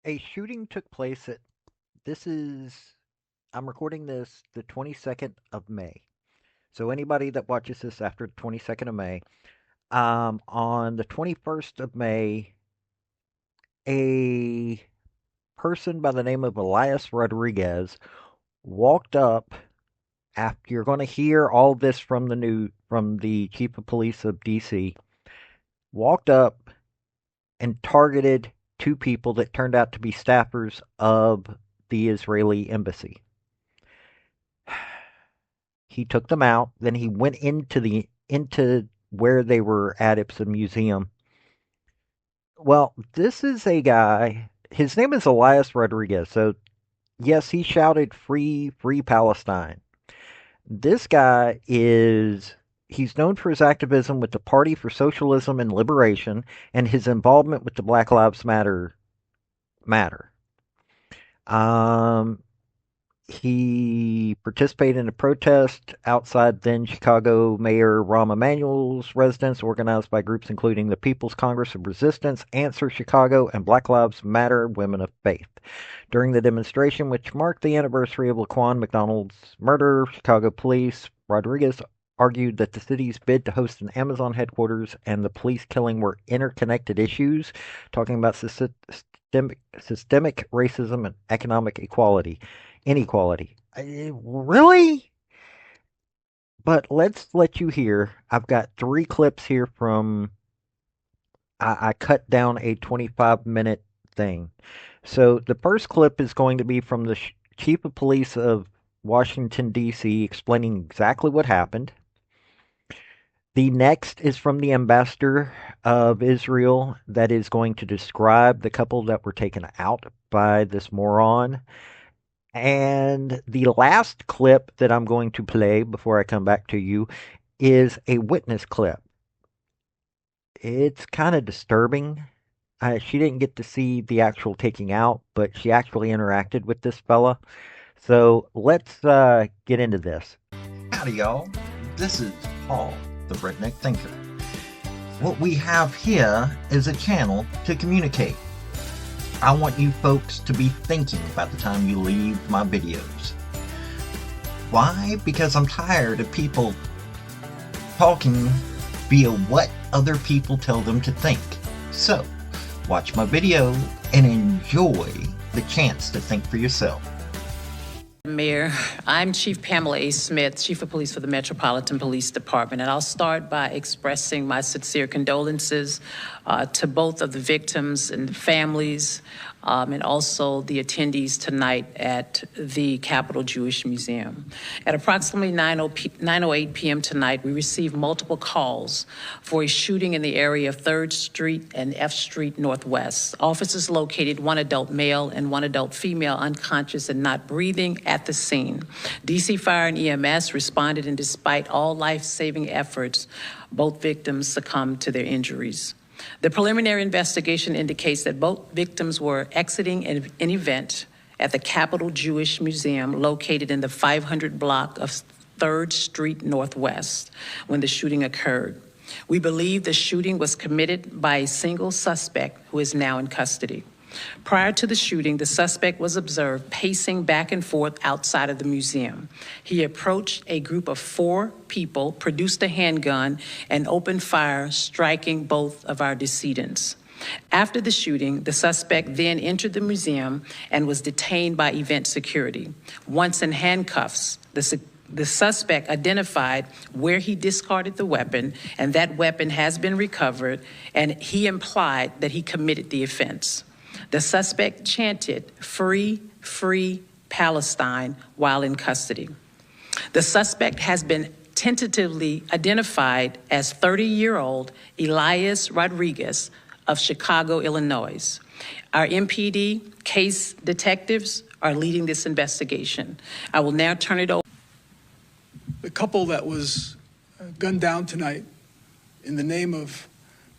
A shooting took place at this is I'm recording this the 22nd of May. So anybody that watches this after the 22nd of May, on the 21st of May, a person by the name of Elias Rodriguez walked up after you're going to hear all this from the chief of police of DC, walked up and targeted two people that turned out to be staffers of the Israeli embassy. He took them out. Then he went into where they were at. It's a museum. Well, this is a guy. His name is Elias Rodriguez. So yes, he shouted "Free, free Palestine." This guy is. He's known for his activism with the Party for Socialism and Liberation and his involvement with the Black Lives Matter. Um, He participated in a protest outside then Chicago Mayor Rahm Emanuel's residence, organized by groups including the People's Congress of Resistance, Answer Chicago, and Black Lives Matter Women of Faith. During the demonstration, which marked the anniversary of Laquan McDonald's murder, Chicago police, Rodriguez argued that the city's bid to host an Amazon headquarters and the police killing were interconnected issues, talking about systemic racism and economic inequality. Really? But let's let you hear. I've got three clips here from. I cut down a 25-minute thing. So the first clip is going to be from the chief of police of Washington, D.C., explaining exactly what happened. The next is from the ambassador of Israel that is going to describe the couple that were taken out by this moron. And the last clip that I'm going to play before I come back to you is a witness clip. It's kind of disturbing. She didn't get to see the actual taking out, but she actually interacted with this fella. So let's get into this. Howdy, y'all. This is Paul, the Redneck Thinker. What we have here is a channel to communicate. I want you folks to be thinking by the time you leave my videos. Why? Because I'm tired of people talking via what other people tell them to think. So, watch my video and enjoy the chance to think for yourself. Mayor, I'm Chief Pamela A. Smith, Chief of Police for the Metropolitan Police Department, and I'll start by expressing my sincere condolences to both of the victims and the families, and also the attendees tonight at the Capitol Jewish Museum. At approximately 9:08 p.m. tonight, we received multiple calls for a shooting in the area of 3rd Street and F Street Northwest. Officers located one adult male and one adult female unconscious and not breathing at the scene. DC Fire and EMS responded, and despite all life-saving efforts, both victims succumbed to their injuries. The preliminary investigation indicates that both victims were exiting an event at the Capitol Jewish Museum located in the 500 block of 3rd Street Northwest when the shooting occurred. We believe the shooting was committed by a single suspect who is now in custody. Prior to the shooting, the suspect was observed pacing back and forth outside of the museum. He approached a group of 4 people, produced a handgun, and opened fire, striking both of our decedents. After the shooting, the suspect then entered the museum and was detained by event security. Once in handcuffs, the suspect identified where he discarded the weapon, and that weapon has been recovered, and he implied that he committed the offense. The suspect chanted, "Free, free Palestine," while in custody. The suspect has been tentatively identified as 30-year-old Elias Rodriguez of Chicago, Illinois. Our MPD case detectives are leading this investigation. I will now turn it over. The couple that was gunned down tonight in the name of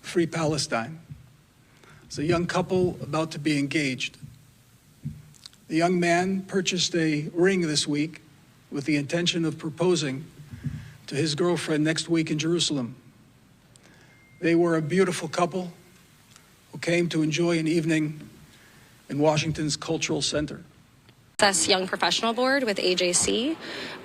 Free Palestine. It's a young couple about to be engaged. The young man purchased a ring this week with the intention of proposing to his girlfriend next week in Jerusalem. They were a beautiful couple who came to enjoy an evening in Washington's Cultural Center. Young Professional Board with AJC,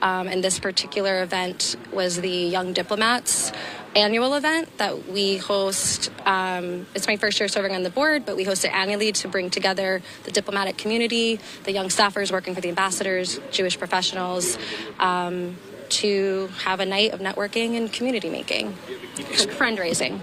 and this particular event was the Young Diplomats annual event that we host. It's my first year serving on the board, but we host it annually to bring together the diplomatic community, the young staffers working for the ambassadors, Jewish professionals, to have a night of networking and community making, fundraising.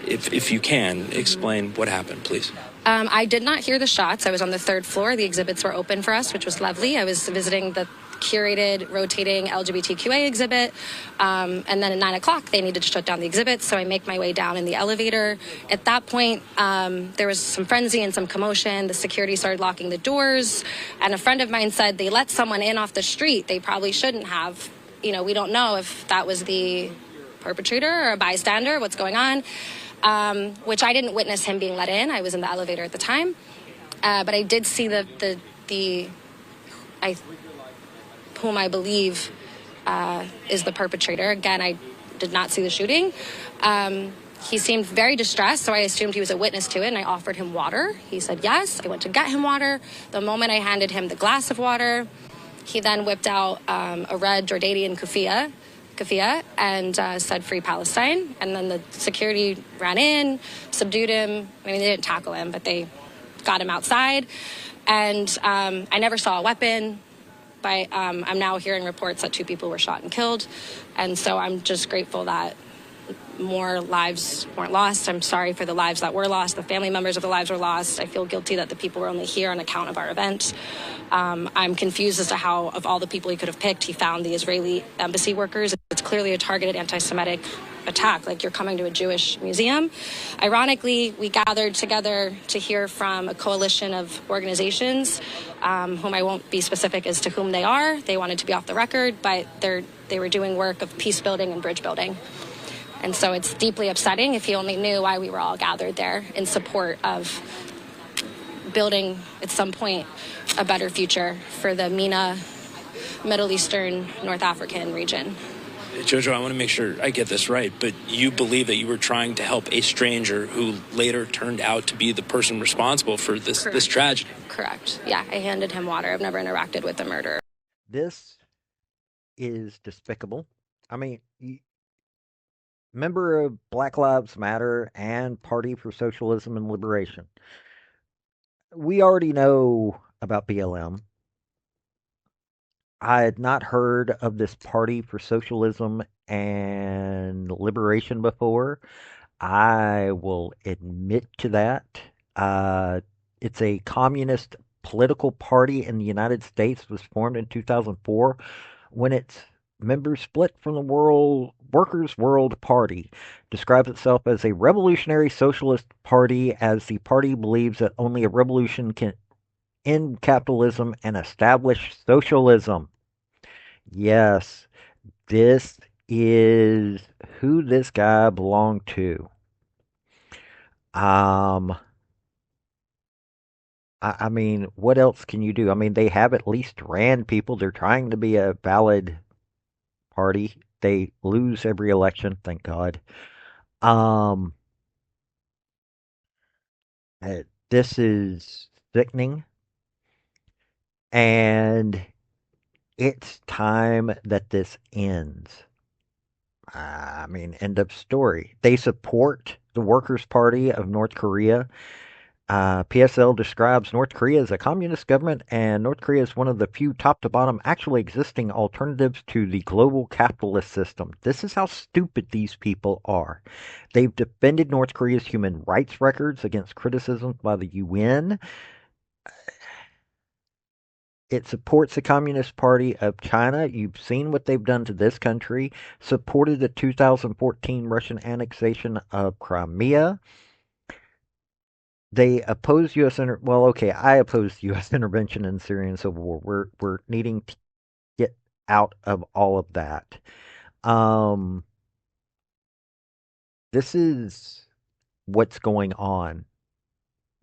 If you can, explain what happened, please. I did not hear the shots. I was on the third floor. The exhibits were open for us, which was lovely. I was visiting the curated, rotating LGBTQA exhibit. And then at 9 o'clock, they needed to shut down the exhibit. So I make my way down in the elevator. At that point, there was some frenzy and some commotion. The security started locking the doors. And a friend of mine said they let someone in off the street. They probably shouldn't have. You know, we don't know if that was the perpetrator or a bystander, what's going on. Which I didn't witness him being let in. I was in the elevator at the time. But I did see whom I believe is the perpetrator. Again, I did not see the shooting. He seemed very distressed, so I assumed he was a witness to it, and I offered him water. He said yes. I went to get him water. The moment I handed him the glass of water, he then whipped out a red Jordanian kufiya and said "Free Palestine." And then the security ran in, subdued him. I mean, they didn't tackle him, but they got him outside. And I never saw a weapon, but I'm now hearing reports that 2 people were shot and killed. And so I'm just grateful that more lives weren't lost. I'm sorry for the lives that were lost. The family members of the lives were lost. I feel guilty that the people were only here on account of our event. I'm confused as to how, of all the people he could have picked, he found the Israeli embassy workers. It's clearly a targeted anti-Semitic attack, like you're coming to a Jewish museum. Ironically, we gathered together to hear from a coalition of organizations, whom I won't be specific as to whom they are. They wanted to be off the record, but they were doing work of peace building and bridge building. And so it's deeply upsetting if he only knew why we were all gathered there in support of building, at some point, a better future for the MENA, Middle Eastern, North African region. Jojo, I want to make sure I get this right, but you believe that you were trying to help a stranger who later turned out to be the person responsible for this tragedy. Correct. Yeah, I handed him water. I've never interacted with the murderer. This is despicable. I mean, member of Black Lives Matter and Party for Socialism and Liberation. We already know about BLM. I had not heard of this Party for Socialism and Liberation before. I will admit to that. It's a communist political party in the United States. It was formed in 2004 when its members split from the Workers' World Party. Describes itself as a revolutionary socialist party, as the party believes that only a revolution can end capitalism and establish socialism. Yes, this is who this guy belonged to. I mean, what else can you do? I mean, they have at least ran people. They're trying to be a valid party. They lose every election, thank God. Um, this is sickening, and it's time that this ends. I mean, end of story. They support the Workers' Party of North Korea. PSL describes North Korea as a communist government, and North Korea is one of the few top-to-bottom actually existing alternatives to the global capitalist system. This is how stupid these people are. They've defended North Korea's human rights records against criticism by the UN. It supports the Communist Party of China. You've seen what they've done to this country. Supported the 2014 Russian annexation of Crimea. They oppose U.S. I oppose U.S. intervention in the Syrian civil war. We're needing to get out of all of that. This is what's going on.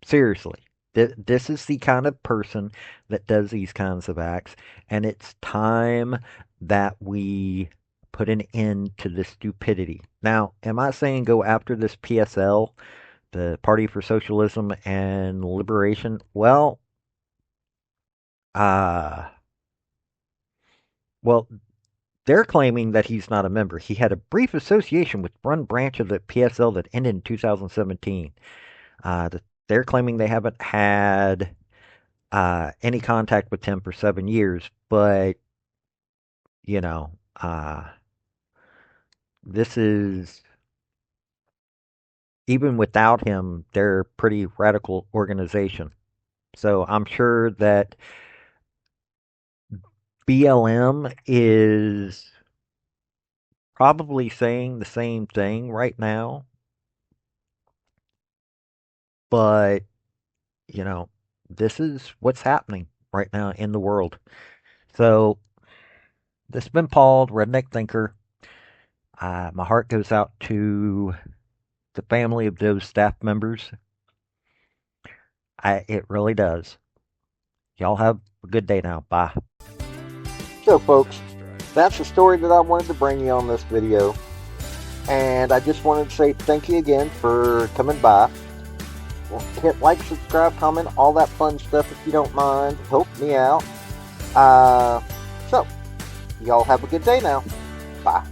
Seriously. This is the kind of person that does these kinds of acts, and it's time that we put an end to this stupidity. Now, am I saying go after this PSL the Party for Socialism and Liberation. Well, uh, well, they're claiming that he's not a member. He had a brief association with one branch of the PSL that ended in 2017. They're claiming they haven't had any contact with him for 7 years, but you know, this is even without him, they're a pretty radical organization. So I'm sure that BLM is probably saying the same thing right now, but you know, this is what's happening right now in the world. So this has been Paul, the Redneck Thinker. My heart goes out to the family of those staff members. It really does. Y'all have a good day now. Bye. So, folks, that's the story that I wanted to bring you on this video. And I just wanted to say thank you again for coming by. Hit like, subscribe, comment, all that fun stuff if you don't mind. Help me out. So, y'all have a good day now. Bye.